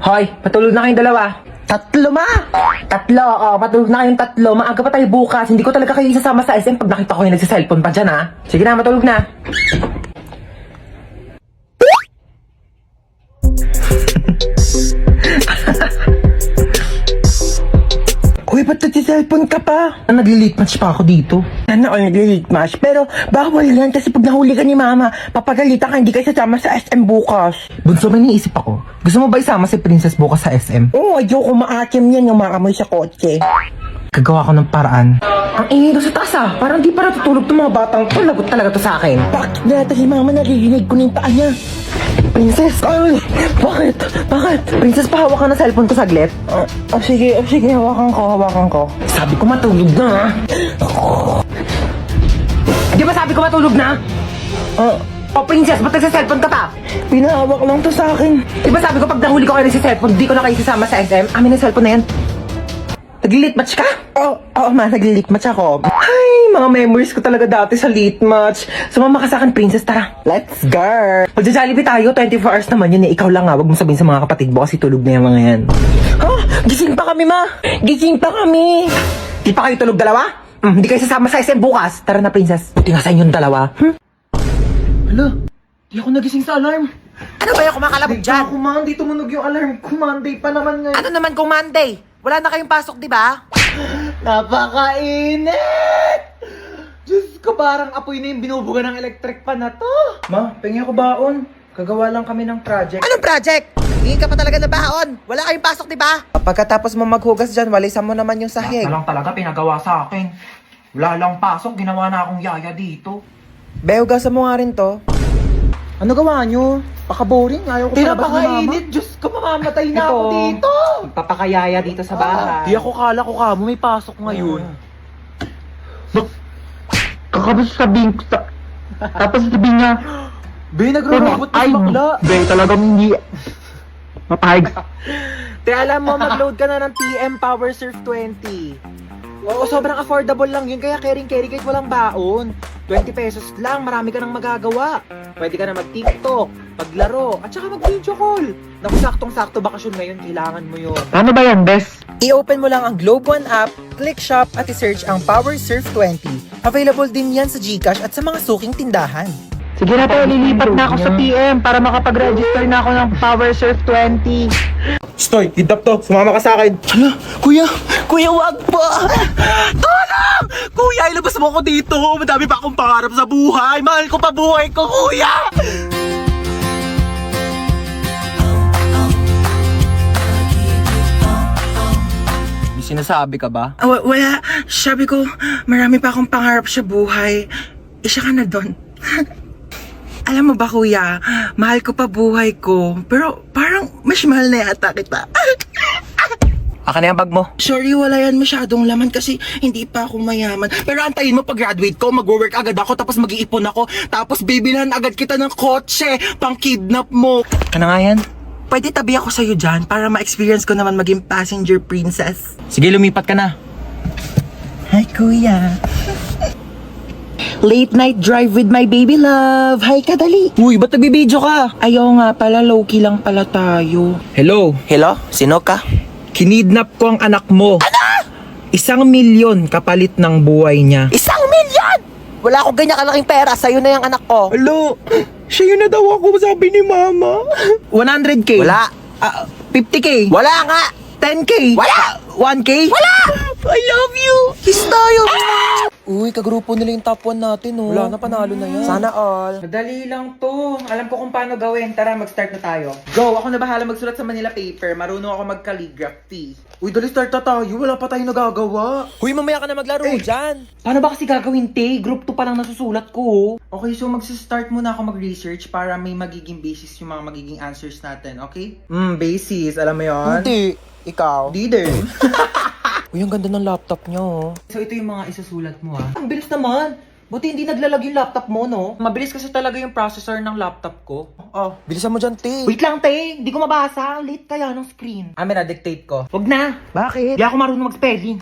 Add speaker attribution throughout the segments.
Speaker 1: Hoy, patulog na kayong dalawa. Tatlo, ma! Tatlo, patulog na kayong tatlo. Maaga pa tayo bukas. Hindi ko talaga kayo isasama sa SM pag nakita ko yung nagsiselfone pa dyan, ha? Sige na, matulog na. Uy, ba't nagsiselfone ka pa? Nagli-late match pa ako dito. Ano ako nagli-late match? Pero bawal yan kasi pag nahuli ka ni mama, papagalitan ka, hindi kayo sasama sa SM bukas. Bunso, may niisip ako. Gusto mo ba isama si Princess bukas sa SM? Oo, ayoko maakim yan yung makamoy sa kotse. Gagawa ko ng paraan. Ang ingay doon sa taas parang di pa natutulog itong mga batang to. Lagot talaga to sa akin. Bakit natin si mama naririnig ko na yung paa niya? Princess! Ay! Bakit? Bakit? Princess, pahawak ka ng cellphone ko saglit. Sige, hawakan ko. Sabi ko matulog na, Di ba sabi ko matulog na? Princess, ba't nagsa-cellphone ka pa? Pinahawak lang to sa akin. Di ba sabi ko pag nahuli ko kayo nagsa-cellphone, di ko na kayo sasama sa SM? Amin ang cellphone na yan. Nag-lit match ka? Oo, ma, nag-lit match ako. Ay, mga memories ko talaga dati sa lit match. Sumama ka sa akin, Princess, tara. Let's go! Magja-Jollibee tayo, 24 hours naman yun eh. Ikaw lang nga, wag mo sabihin sa mga kapatid mo kasi tulog na yung mga yan. Gising pa kami, ma! Gising pa kami! Di pa kayo tulog dalawa? Di kayo sasama sa SM bukas. Tara na, Princess. Buti nga sa inyong dalawa. Hala, di ako nagising sa alarm. Ano ba yung kumakalabog dyan? Di tumunog yung alarm. Monday pa naman ngayon. Ano naman kung Monday? Wala na kayong pasok, di ba? Napakainit! Diyos ko, parang apoy na yung binubuga ng electric pan na to. Ma, pengi ako baon. Kagawa lang kami ng project. Anong project? Hingin ka pa talaga na baon. Wala kayong pasok, di ba? Pagkatapos mo maghugas dyan, walisan mo naman yung sahig. Lang talaga pinagawa sa akin. Wala lang pasok, ginawa na akong yaya dito. Hugasan mo nga rin to. Ano gawa nyo? Paka-boring, ayaw ko sa labas na mama. Diyos ko, mamamatay na ako dito. Papakayaya dito sa bahay. Di ako kala ko ka, may pasok ngayon.
Speaker 2: Kakabas sabihin ko sa... Tapos sabihin niya...
Speaker 1: Be, nagro-robot na bakla.
Speaker 2: Be, talagang hindi... Mapahig.
Speaker 1: Te, alam mo, mag-load ka na ng TM Power Surf 20. Oo, sobrang affordable lang yun. Kaya carry kahit walang baon. 20 pesos lang, marami ka nang magagawa. Pwede ka na mag-TikTok, maglaro, at saka mag-video call. Naku, saktong-sakto bakasyon ngayon, kailangan mo yun.
Speaker 2: Paano ba yan, Bes?
Speaker 1: I-open mo lang ang Globe One app, click shop at i-search ang Power Surf 20. Available din yan sa GCash at sa mga suking tindahan.
Speaker 2: Sige na po, lilipat na ako sa PM para makapag-register na ako ng Power Surf 20.
Speaker 1: Stoy, hidap to. Sumama ka sa akin. Hala, kuya, wag pa. Tulong! Kuya, ilabas mo ako dito. Madami pa akong pangarap sa buhay. Mahal ko pa buhay ko, kuya. May sinasabi ka ba?
Speaker 3: Wala. Sabi ko, marami pa akong pangarap sa buhay. Isa ka na doon. Alam mo ba, kuya, mahal ko pa buhay ko. Pero parang mas mahal na yata kita.
Speaker 1: Aka na yung bag mo.
Speaker 3: Sorry, wala yan masyadong laman kasi hindi pa ako mayaman. Pero antayin mo, pag-graduate ko, mag-work agad ako, tapos mag-iipon ako. Tapos bibilhan agad kita ng kotse, pang-kidnap mo.
Speaker 1: Ano nga yan?
Speaker 3: Pwede tabi ako sa'yo dyan para ma-experience ko naman maging passenger princess.
Speaker 1: Sige, lumipat ka na.
Speaker 3: Hi, kuya. Late night drive with my baby love. Hi, kadali.
Speaker 1: Uy, ba't nagbibideo ka?
Speaker 3: Ayaw nga pala, low-key lang pala tayo.
Speaker 1: Hello?
Speaker 3: Hello? Sino ka?
Speaker 1: Kinidnap ko ang anak mo. Ano? 1,000,000 kapalit ng buhay niya.
Speaker 3: 1,000,000! Wala akong ganyan kalaking pera. Sa'yo na yung anak ko.
Speaker 1: Hello? Siya yun na daw ako, sabi ni mama. 100K?
Speaker 3: Wala.
Speaker 1: 50K?
Speaker 3: Wala nga.
Speaker 1: 10K?
Speaker 3: Wala.
Speaker 1: 1K?
Speaker 3: Wala!
Speaker 1: I love you!
Speaker 3: Kiss tayo!
Speaker 1: Uy, kagrupo nila yung top 1 natin, oh. Wala na, panalo na yan.
Speaker 3: Sana all.
Speaker 1: Madali lang to. Alam ko kung paano gawin. Tara, mag-start na tayo. Go! Ako na bahala magsulat sa Manila paper. Marunong ako mag-calligraphy. Uy, dali start na tayo. Wala pa tayong nagagawa.
Speaker 3: Huy, mamaya ka na maglaro dyan.
Speaker 1: Paano ba kasi gagawin, te? Group 2 pa lang nasusulat ko, oh. Okay, so mag-start muna ako mag-research para may magiging basis yung mga magiging answers natin, okay? Basis. Alam mo yon?
Speaker 3: Hindi. Ikaw.
Speaker 1: Di din.
Speaker 3: Uy, ang ganda ng laptop niyo.
Speaker 1: So, ito yung mga isusulat mo, ha? Ang bilis naman. Buti hindi naglalag yung laptop mo, no? Mabilis kasi talaga yung processor ng laptop ko.
Speaker 3: Oh, bilisan mo dyan, te.
Speaker 1: Wait lang, te. Hindi ko mabasa. Late kaya ng screen. Na-dictate ko. Wag na.
Speaker 3: Bakit?
Speaker 1: Hindi ako marunong mag-spelling.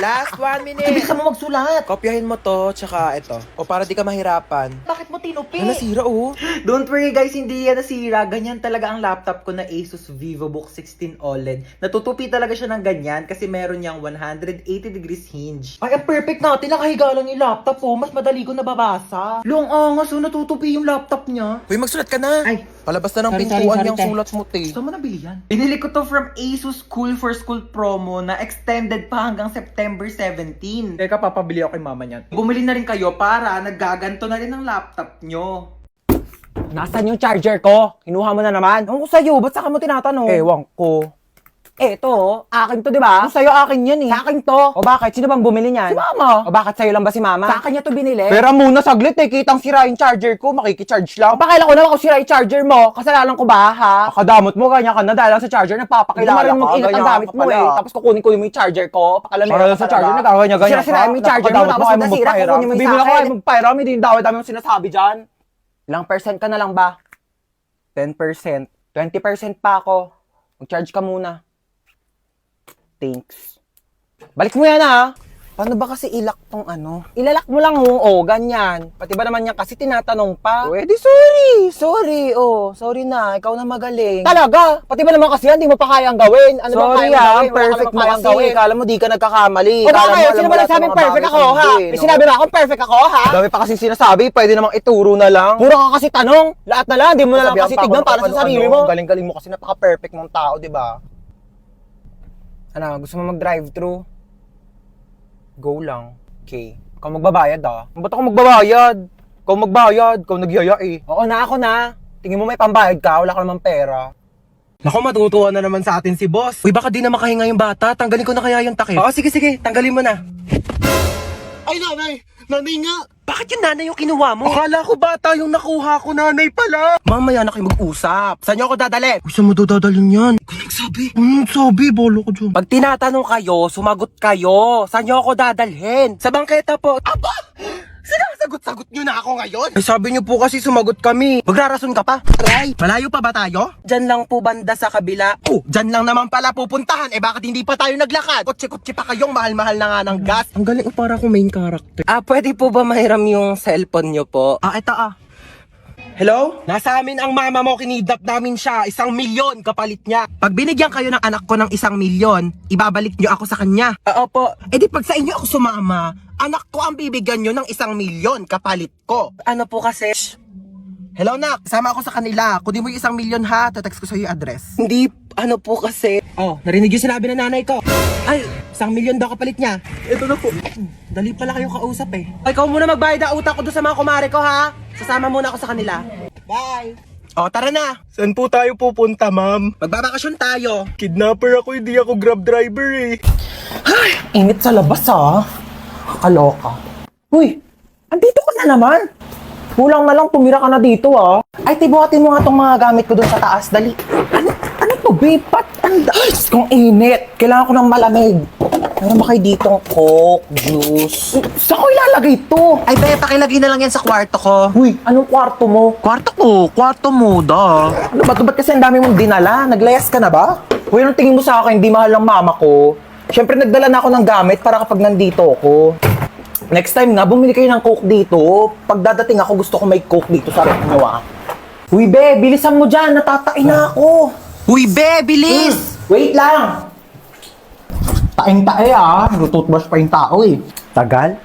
Speaker 3: Last 1 minute.
Speaker 1: Bilisan mo magsulat.
Speaker 3: Kopyahin mo to, tsaka ito. O para di ka mahirapan.
Speaker 1: Bakit mo tinupi.
Speaker 3: Nasira oh.
Speaker 1: Don't worry guys, hindi yan nasira. Ganyan talaga ang laptop ko na Asus VivoBook 16 OLED. Natutupi talaga siya ng ganyan kasi meron niyang 180 degrees hinge. Ay, ang perfect natin. Nakahiga lang yung laptop oh. Mas madali ko nababasa. Long angas oh, natutupi yung laptop niya.
Speaker 3: Uy, magsulat ka na.
Speaker 1: Ay,
Speaker 3: Palabas na ng
Speaker 1: sorry,
Speaker 3: pintuan
Speaker 1: sorry,
Speaker 3: yung
Speaker 1: te.
Speaker 3: sulat mo, te.
Speaker 1: Saan mo nabili yan? Binili ko to from Asus Cool for School promo na extended pa hanggang September 17.
Speaker 3: Teka, papabili ako kay mama niyan.
Speaker 1: Bumili na rin kayo para naggaganto na rin ang laptop nyo.
Speaker 2: Nasaan yung charger ko? Kinuha mo na naman? Ewan ko sa'yo, ba't saka mo tinatanong?
Speaker 3: Ewan ko.
Speaker 2: Eto, akin to, di ba?
Speaker 3: Sa'yo akin yan eh.
Speaker 2: Sa akin to. O bakit? Sino bang bumili niyan?
Speaker 3: Si mama.
Speaker 2: O bakit sa'yo lang ba si mama? Sa akin niya to binili.
Speaker 3: Pera muna saglit eh. Kitang sira yung charger ko. Makikicharge lang.
Speaker 2: Pakailan ko naman kung sira yung charger mo. Kasalanan ko ba, ha?
Speaker 3: Akadamot mo, ganyan ka na dahil lang sa charger nagpapakilala
Speaker 2: Hindi mo mag-ingat ang gamit mo eh. Tapos kukunin ko mo yung charger ko. Pakalamera
Speaker 3: Para sa charger, nagkaganyan-ganyan ka.
Speaker 2: Sira-sira mo yung charger mo. Tapos nasira, kukunin mo yung
Speaker 3: Bibili
Speaker 2: sa
Speaker 3: ako ay
Speaker 2: akin.
Speaker 3: magpairam. Hindi yung dami mong sinasabi dyan.
Speaker 2: Ilang percent ka na lang ba?
Speaker 3: 10%.
Speaker 2: 20% pa ako. Mag-charge ka muna. Thanks. Balik mo yan, ha?
Speaker 3: Paano ba kasi ilak tong ano?
Speaker 2: Ilalak mo lang, ganyan. Pati ba naman yan kasi tinatanong pa?
Speaker 3: Pwede, sorry. Sorry na. Ikaw na magaling.
Speaker 2: Talaga? Pati ba naman kasi yan, di mo pa kayang gawin? Ano ba
Speaker 3: Sorry
Speaker 2: kaya
Speaker 3: ah,
Speaker 2: gawin? Wala
Speaker 3: perfect
Speaker 2: ka
Speaker 3: mo
Speaker 2: naman kayang
Speaker 3: kasi. Kala mo di ka nagkakamali.
Speaker 2: O
Speaker 3: Kala mo
Speaker 2: bakit?
Speaker 3: alam
Speaker 2: Sino
Speaker 3: mo
Speaker 2: ba
Speaker 3: lahat ng
Speaker 2: nagsabing
Speaker 3: mga
Speaker 2: perfect
Speaker 3: bagay
Speaker 2: ako,
Speaker 3: sa
Speaker 2: ha?
Speaker 3: hindi,
Speaker 2: May
Speaker 3: no?
Speaker 2: sinabi ba akong perfect ako, ha?
Speaker 3: Dami pa kasi sinasabi, pwede namang ituro na lang.
Speaker 2: Puro ka kasi tanong. Lahat na lang, di mo na lang
Speaker 3: Sabihan
Speaker 2: kasi
Speaker 3: pa ako
Speaker 2: tignan
Speaker 3: ng
Speaker 2: para sa
Speaker 3: ano-ano.
Speaker 2: sarili mo.
Speaker 3: Galing-galing mo kasi napaka-perfect mong tao, di ba?
Speaker 2: Ano, gusto mo mag-drive-thru?
Speaker 3: Go lang. Okay. Ikaw magbabayad ah. Ba't ako magbabayad? Ikaw magbayad. Ikaw nagyaya eh.
Speaker 2: Oo na, ako na.
Speaker 3: Tingin mo may pambayad ka, wala ka namang pera. Naku, matutuwa na naman sa atin si boss. Uy, baka di na makahinga yung bata. Tanggalin ko na kaya yung takip. Oo, sige. Tanggalin mo na. Ay, nanay! Nanay nga! Bakit yung nanay yung kinuha mo? Akala ko bata yung nakuha ko, nanay pala. Mamaya na kayo mag-usap. Saan niyo ako dadalhin? Uy, saan mo dadalhin yan? Ikaw nagsabi. Bolo ko dyan.
Speaker 2: Pag tinatanong kayo, sumagot kayo. Saan niyo ako dadalhin?
Speaker 3: Sa bangketa po. Aba! Sinasagot-sagot nyo na ako ngayon? Ay, sabi nyo po kasi sumagot kami. Magrarason ka pa? Aray! Malayo pa ba tayo? Diyan lang po banda sa kabila. Oh, diyan lang naman pala pupuntahan. Eh bakit hindi pa tayo naglakad? Kotse-kotse pa kayong mahal-mahal na nga ng gas. Ang galing para akong main character.
Speaker 2: Pwede po ba mahiram yung cellphone niyo po?
Speaker 3: Ito Hello? Nasa amin ang mama mo, kinidnap namin siya. 1,000,000 kapalit niya. Pag binigyan kayo ng anak ko ng 1,000,000, ibabalik niyo ako sa kanya.
Speaker 2: Opo.
Speaker 3: Eh di pag sa inyo ako sumama, anak ko ang bibigyan niyo ng 1,000,000 kapalit ko.
Speaker 2: Ano po kasi?
Speaker 3: Hello nak, sama ako sa kanila. Kunin mo yung 1,000,000 ha, tatext ko sa'yo yung address.
Speaker 2: Hindi, ano po kasi?
Speaker 3: Oh, narinig yung sinabi ng nanay ko. Ay, 1,000,000 daw kapalit niya. Ito na po. Dali pala kayong kausap eh. Ikaw muna magbayad ang utang ko doon sa mga kumare ko ha. Sasama muna ako sa kanila. Bye! Oh, tara na! Saan po tayo pupunta, ma'am? Magbabakasyon tayo. Kidnapper ako, hindi ako grab driver eh.
Speaker 2: Init sa labas, ha? Kaloka. Uy, andito ka na naman. Kulang na lang, tumira ka na dito, ha? Ay, tibuhatin mo nga tong mga gamit ko dun sa taas. Dali. Ano to, babe? Ay, kung init. Kailangan ko ng malamig. Meron ba kayo ditong Coke, juice? Saan ko ilalagay to?
Speaker 3: Ay, be, pakilagay na lang yan sa kwarto ko.
Speaker 2: Uy, anong kwarto mo?
Speaker 3: Kwarto mo, da.
Speaker 2: Ano ba? Ba't kasi ang dami mong dinala? Naglayas ka na ba? Uy, anong tingin mo sa akin? Hindi mahal ng mama ko. Siyempre, nagdala na ako ng gamit para kapag nandito ako. Next time nga, bumili kayo ng Coke dito. Pag dadating ako, gusto ko may Coke dito sa rep nyo, ah. Uy, be, bilisan mo dyan. Natatain na ako.
Speaker 3: Uy, be, bilis!
Speaker 2: Wait lang. Taing-tae, ah. Nag-toothbrush pa yung tao, eh. Tagal.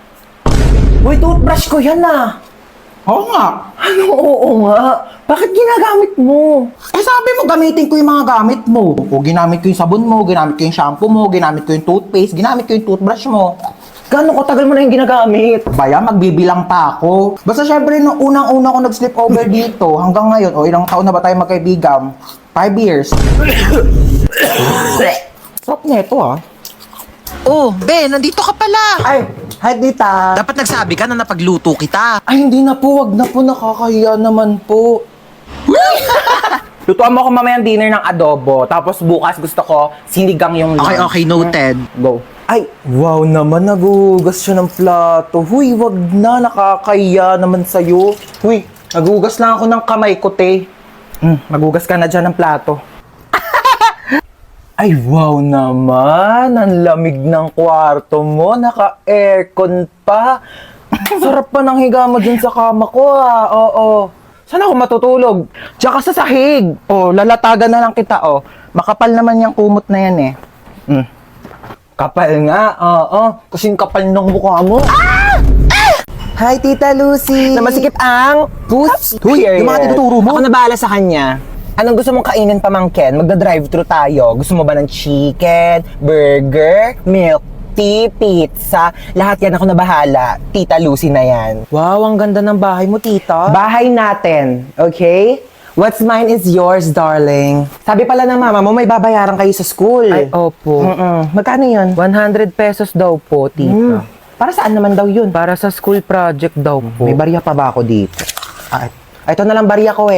Speaker 2: Uy, toothbrush ko yan, ah.
Speaker 3: Oo nga.
Speaker 2: Ano, oo nga. Bakit ginagamit mo?
Speaker 3: Eh, sabi mo, gamitin ko yung mga gamit mo. O, ginamit ko yung sabon mo, ginamit ko yung shampoo mo, ginamit ko yung toothpaste, ginamit ko yung toothbrush mo.
Speaker 2: Gano'ng katagal mo na yung ginagamit?
Speaker 3: Baya, magbibilang pa ako. Basta syempre, nung unang-una ko nag-sleep over dito, hanggang ngayon, o ilang taon na ba tayo magkaibigan? 5 years. Sarap neto, ah. Oh, be, nandito ka pala.
Speaker 2: Ay, hi, Dita.
Speaker 3: Dapat nagsabi ka na napagluto kita.
Speaker 2: Ay, hindi na po. Wag na po. Nakakahiya naman po. Lutuan mo ako mamayang dinner ng adobo. Tapos bukas gusto ko sinigang yung lunch.
Speaker 3: noted.
Speaker 2: Go. Ay, wow naman. Nagugas siya ng plato. Huy, wag na. Nakakahiya naman sa'yo. Huy, nagugas lang ako ng kamay ko, te. Magugas ka na dyan ng plato. Ay, wow naman. Ang lamig ng kwarto mo. Naka-aircon pa. Sarap pa ng higa mo dun sa kama ko Oo. Saan ako matutulog? Diyan ka sa sahig. Lalatagan na lang kita Makapal naman yung kumot na yan Kapal nga, Kasing kapal ng mukha mo. Hi, Tita Lucy! Na masikip ang puss. Yung mga tinuturo mo. Ako na bahala sa kanya. Anong gusto mong kainin, pamangkin? Magda-drive-thru tayo. Gusto mo ba ng chicken, burger, milk tea, pizza? Lahat yan ako na bahala. Tita Lucy na yan. Wow, ang ganda ng bahay mo, tita. Bahay natin, okay? What's mine is yours, darling. Sabi pala ng mama mo, may babayaran kayo sa school.
Speaker 1: Ay, opo.
Speaker 2: Magkano yun?
Speaker 1: 100 pesos daw po, tita.
Speaker 2: Para saan naman daw yun?
Speaker 1: Para sa school project daw po.
Speaker 2: May barya pa ba ako dito? Ito na lang barya ko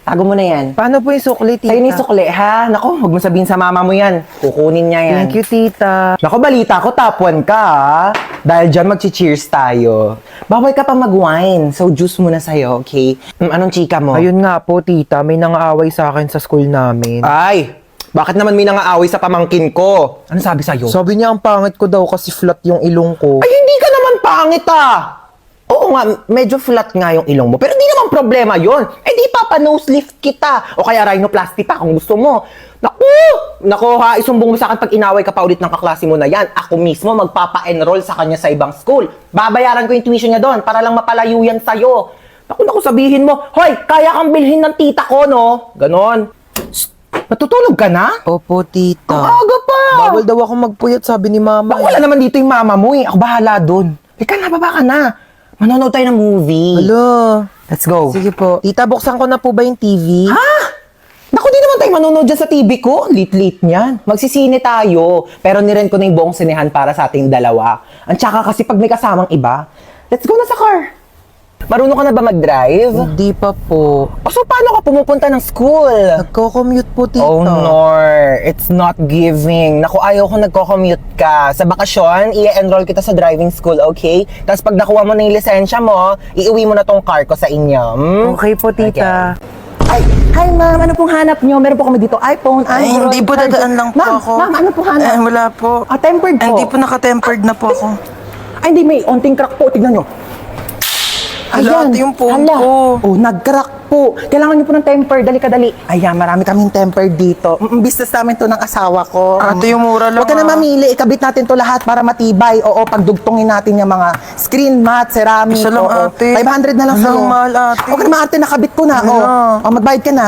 Speaker 2: Tago mo na yan.
Speaker 1: Paano po yung sukli, tita?
Speaker 2: Sa'yo ni sukli, ha? Nako, huwag mo sabihin sa mama mo yan. Kukunin niya yan.
Speaker 1: Thank you, tita.
Speaker 2: Nako, balita ko, top 1 ka, ha? Dahil dyan, magchi-cheers tayo. Bawal ka pa mag-wine, so juice muna sa'yo, okay? Anong chika mo?
Speaker 1: Ayun nga po, tita. May nangaaway sa akin sa school namin.
Speaker 2: Ay, bakit naman may nangaaway sa pamangkin ko? Ano sabi sa'yo?
Speaker 1: Sabi niya ang pangit ko daw kasi flat yung ilong ko.
Speaker 2: Ay, hindi ka naman pangit, Oo nga, medyo flat nga yung ilong mo. Pero di naman problema yon. Di papa-nose lift kita. O kaya rhinoplasty pa kung gusto mo. Naku ha, isumbong mo sa akin pag inaway ka pa ulit ng kaklase mo na yan. Ako mismo magpapa-enroll sa kanya sa ibang school. Babayaran ko yung tuition niya doon para lang mapalayo yan sa'yo. Naku, sabihin mo, hoy, kaya kang bilhin ng tita ko, no? Ganon. Shh, natutulog ka na?
Speaker 1: Opo, tita.
Speaker 2: Ang aga pa!
Speaker 1: Bawal daw ako magpuyat, sabi ni mama.
Speaker 2: Baka wala naman dito yung mama mo Ako bahala doon. Ika na, baba ka na. Manonood tayo ng movie.
Speaker 1: Hello.
Speaker 2: Let's go.
Speaker 1: Sige po. Tita, buksan ko na po ba yung TV?
Speaker 2: Ha? Naku, di naman tayo manonood dyan sa TV ko. Lit-lit niyan. Magsisine tayo. Pero niren ko na yung buong sinehan para sa ating dalawa. Ang tsaka kasi pag may kasamang iba, let's go na sa car. Marunong ka na ba mag-drive?
Speaker 1: Hindi pa po.
Speaker 2: So, paano ka pumupunta ng school?
Speaker 1: Nagko-commute po, tita.
Speaker 2: Oh, Nor. It's not giving. Naku, ayaw ko nagko-commute ka. Sa bakasyon, i-enroll kita sa driving school, okay? Tapos pag nakuha mo na yung lisensya mo, iuwi mo na tong car ko sa inyo.
Speaker 1: Okay po, tita.
Speaker 2: Ay, hi ma'am, ano pong hanap nyo? Meron po kami dito iPhone,
Speaker 1: Ay,
Speaker 2: Android.
Speaker 1: hindi po,
Speaker 2: charger.
Speaker 1: dadaan lang po
Speaker 2: Ma'am,
Speaker 1: ako.
Speaker 2: Ma'am, ano po hanap?
Speaker 1: Wala po.
Speaker 2: Tempered po.
Speaker 1: Hindi po naka-tempered na po ako.
Speaker 2: Ay, hindi, may onting crack po. Tignan nyo.
Speaker 1: Hala, ate, yung phone ko.
Speaker 2: Nag-crack po. Kailangan nyo po ng temper. Dali ka, dali. Ayan, marami kaming temper dito. Business namin to ng asawa ko.
Speaker 1: Ate, yung mura lang,
Speaker 2: Huwag ka na mamili. Ikabit natin to lahat para matibay. Oo, pagdugtungin natin yung mga screen mat, ceramic.
Speaker 1: Isa lang,
Speaker 2: oo.
Speaker 1: ate.
Speaker 2: 500 na lang
Speaker 1: Ang
Speaker 2: sa'yo.
Speaker 1: mahal, ate.
Speaker 2: Huwag ka na ate, nakabit ko na. Magbayad ka na.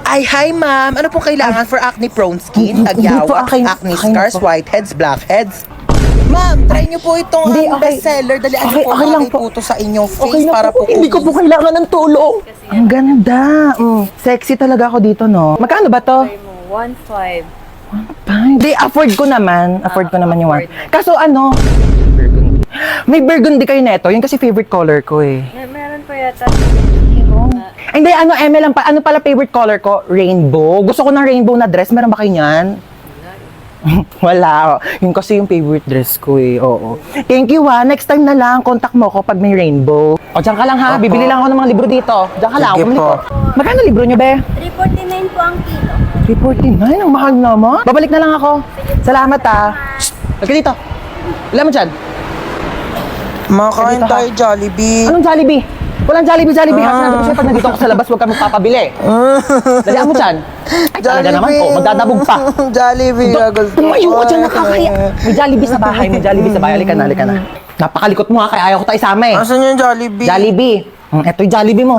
Speaker 4: Ay, hi ma'am. Ano pong kailangan for acne prone skin?
Speaker 2: Hindi po,
Speaker 4: Tagyawat,
Speaker 2: akin-
Speaker 4: acne
Speaker 2: akin
Speaker 4: scars,
Speaker 2: po.
Speaker 4: whiteheads, blackheads? Ma'am, try niyo po itong
Speaker 2: Hindi, okay.
Speaker 4: bestseller. Dalian niyo po
Speaker 2: Okay lang
Speaker 4: bagay
Speaker 2: po.
Speaker 4: po ito sa inyong face
Speaker 2: Okay na
Speaker 4: para po
Speaker 2: Hindi ko po kailangan ng tulong. Ang ganda. Sexy talaga ako dito, no? Magkano ba to?
Speaker 5: 1.5.
Speaker 2: Hindi, afford ko naman. Afford ko naman yung one. Kaso ano? May burgundy kayo neto. Yun kasi favorite color ko eh.
Speaker 5: Meron po yata.
Speaker 2: Ay, hindi, Eme lang pa. Ano pala favorite color ko? Rainbow. Gusto ko ng rainbow na dress. Meron ba kayo niyan? Wala. Yun kasi yung favorite dress ko eh. Oo. Thank you Next time na lang, contact mo ako pag may rainbow. O, dyan ka lang ha.
Speaker 1: Opo.
Speaker 2: Bibili lang ako ng mga libro dito. Dyan ka lang.
Speaker 1: Sige
Speaker 2: Bumili
Speaker 1: po.
Speaker 2: ko. Magkano libro nyo, be?
Speaker 5: 349 po ang kilo.
Speaker 2: 349? Ang mahal naman. Babalik na lang ako. Salamat Shh! Halika dito. Wala mo dyan.
Speaker 1: Makain
Speaker 2: Dito, ha?
Speaker 1: tayo, Jollibee.
Speaker 2: Anong Jollibee? Walang Jollibee. Ha? Sinabi ko sa'yo, pag nandito ako sa labas, huwag ka magpapabili. Dalian mo dyan. Ay, talaga naman po. Magdadabog pa.
Speaker 1: Jollibee.
Speaker 2: Tumayo ka dyan, nakakaya. May Jollibee sa bahay. Halika na. Napakalikot mo ha, kaya ayaw ko tayo isama eh.
Speaker 1: Asan yung Jollibee?
Speaker 2: Jollibee. Eto yung Jollibee mo.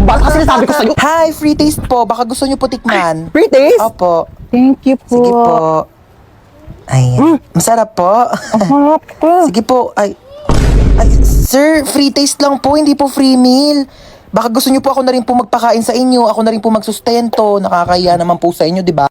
Speaker 2: Bakit kasi nasabi ko sa'yo?
Speaker 4: Hi, free taste po. Baka gusto niyo po tikman.
Speaker 2: Free taste?
Speaker 4: Opo.
Speaker 2: Thank you po.
Speaker 4: Sige po. Ayan. Masarap po.
Speaker 2: Harap ko.
Speaker 4: Sige po. Ay, sir, free taste lang po. Hindi po free meal. Baka gusto niyo po ako na rin po magpakain sa inyo. Ako na rin po magsustento. Nakakahiya naman po sa inyo, di ba?